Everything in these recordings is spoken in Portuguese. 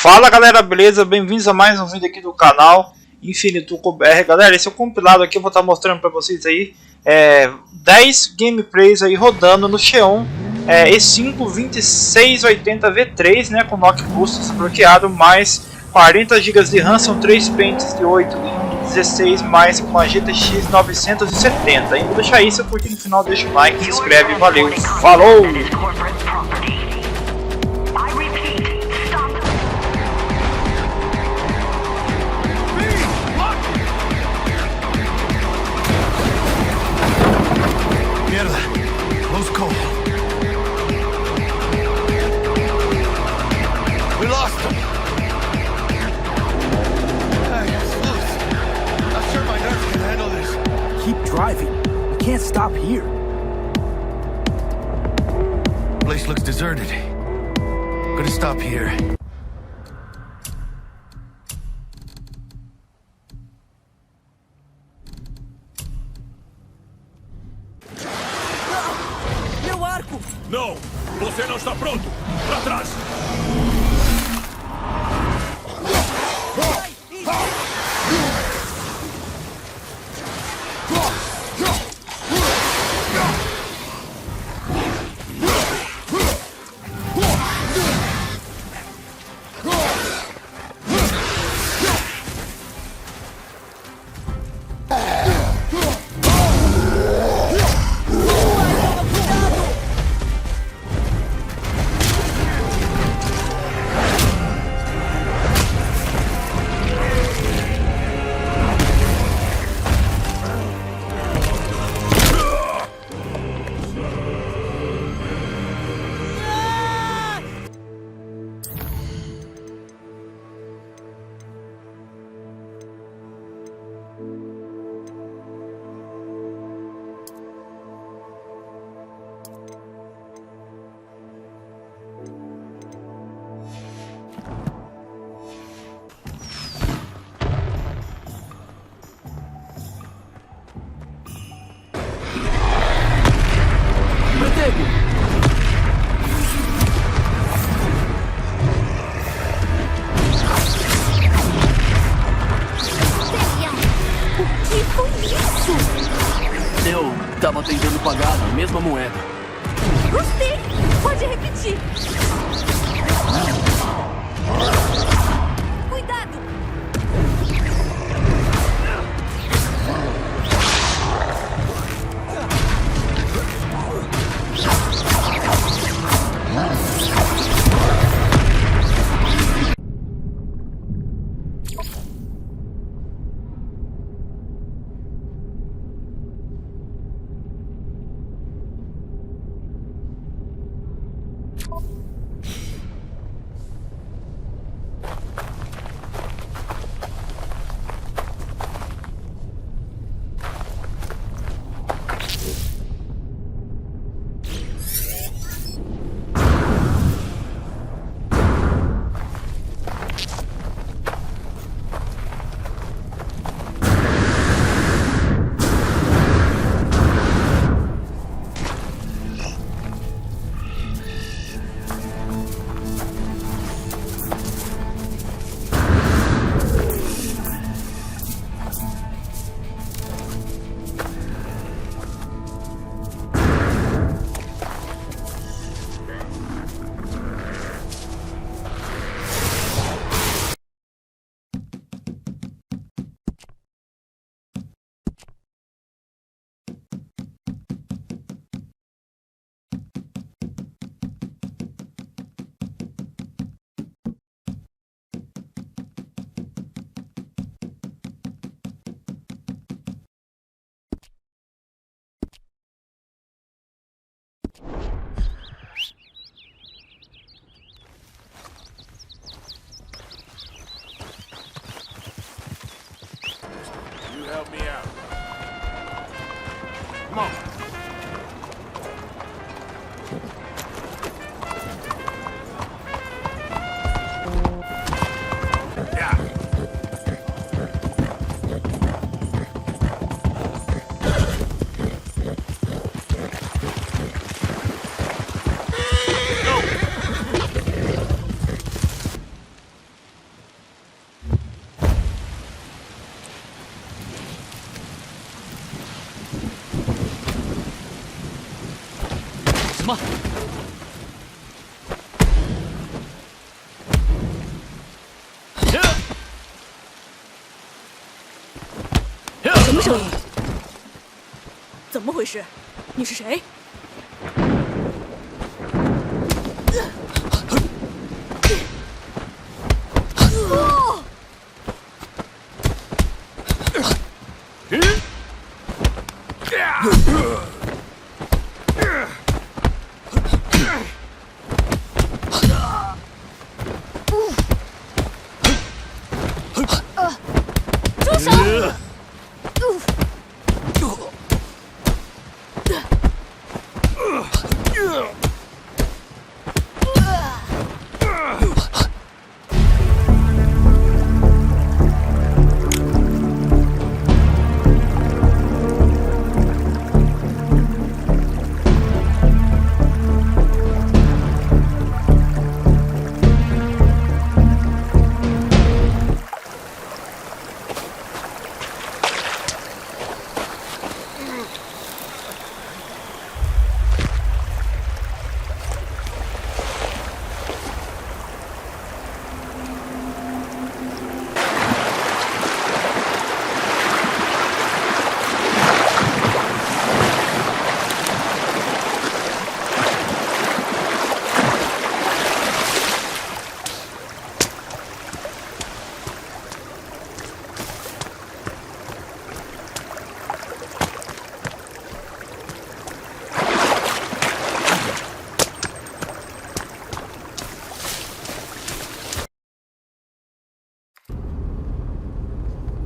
Fala galera, beleza? Bem-vindos a mais um vídeo aqui do canal INFINITUCOBR. Galera, esse é o compilado aqui, eu vou estar mostrando para vocês aí 10 gameplays aí rodando no Xeon E5 2680V3, né, com knock boost desbloqueado, mais 40 GB de RAM, são 3 pentes de 8 e 1 de 16, mais com a GTX 970. E vou deixar aí, se eu curtir no final, deixa o like, se inscreve, valeu, falou! We lost him. Hey, loose. Not sure my nerves can handle this. Keep driving. We can't stop here. Place looks deserted. Gonna stop here. Meu arco! Não! Você não está pronto! Para trás! Eu tava tentando pagar a mesma moeda. Gostei! Pode repetir. Cuidado! You help me out. Come on. Yeah. 声音？怎么回事？你是谁？住手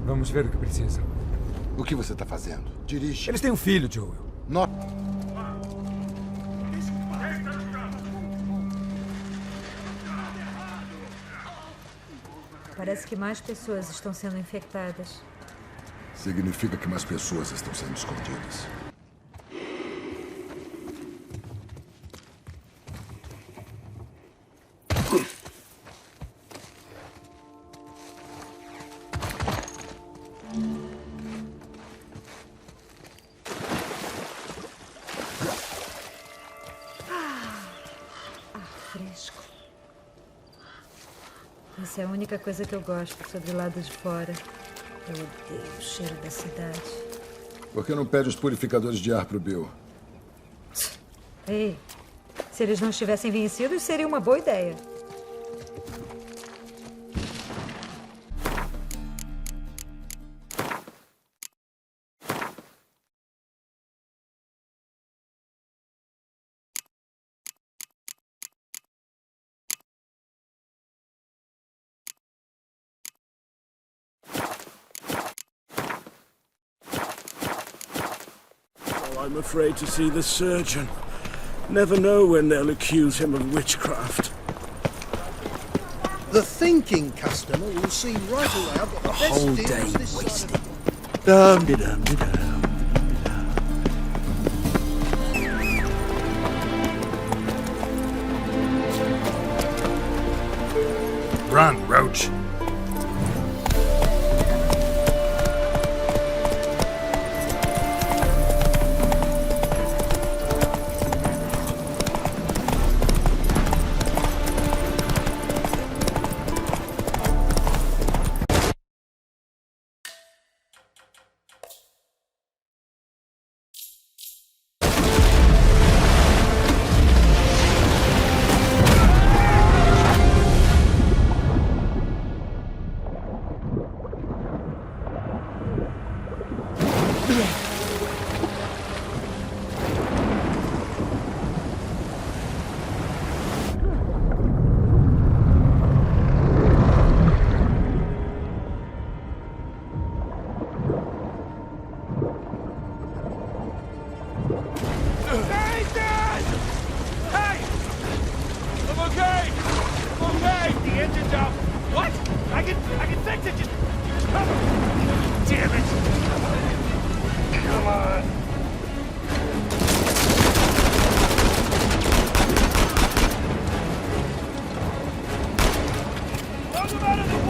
！Vamos ver o que precisa. O que você está fazendo? Dirige. Eles têm um filho, Joel. Not... Parece que mais pessoas estão sendo infectadas. Significa que mais pessoas estão sendo escondidas. Fresco. Essa é a única coisa que eu gosto sobre o lado de fora. Eu odeio o cheiro da cidade. Por que não pede os purificadores de ar pro Bill? Ei, se eles não estivessem vencidos, seria uma boa ideia. I'm afraid to see the surgeon. Never know when they'll accuse him of witchcraft. The thinking customer will see right away I've got the best Whole deals day this side wasted. of- Dum-de-dum-de-dum. Run, Roach. Out of the